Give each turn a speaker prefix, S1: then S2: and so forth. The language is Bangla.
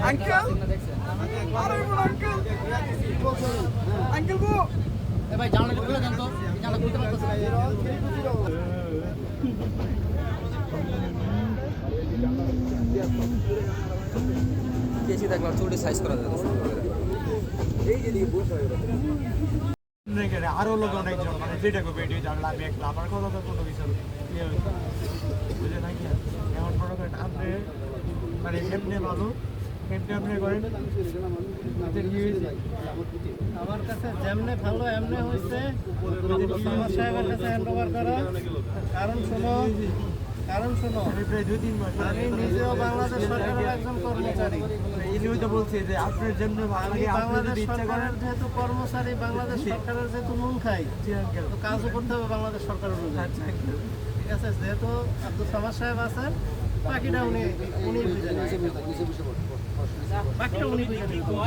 S1: আঙ্কেল আরে বড় আঙ্কেল আঙ্কেল গো
S2: এ ভাই জানলা খুলে দেন তো জানলা খুলতে পারতেছ না
S3: কেসি দেখলাম চুটি সাইজ করা যায় এই যে বসে
S1: আরো লোক অনেকজন মানে যেটা করবে এটি জানলা আমি একলা আমার কথা তো কোনো কিছু ইয়ে বুঝে নাকি এমন বড় করে আপনি মানে এমনি ভালো এমনি আপনি করেন
S2: আমার কাছে যেমনে ভালো এমনি হয়েছে আমার সাহেবের কাছে হ্যান্ড ওভার করা কারণ শোনো
S1: প্রায় 2-3 মাস
S2: আমি নিজেও বাংলাদেশ সরকারের একজন কর্মচারী
S1: ইনিও তো বলছে যে আপনার যেমনি ভালো
S2: আমি
S1: লাগে আপনি
S2: বাংলাদেশ
S1: যদি ইচ্ছা করেন
S2: সরকারের যেহেতু কর্মচারী বাংলাদেশ সরকারের যেহেতু নুন খাই
S1: জি আঙ্কেল
S2: তো কাজও করতে হবে বাংলাদেশ সরকারের অনুযায়ী
S1: আচ্ছা আঙ্কেল
S2: ঠিক আছে যেহেতু আব্দুল সামাদ সাহেব আছেন বাকিটা উনি বুঝে নেবেন বাকিটা উনি বুঝে নেবেন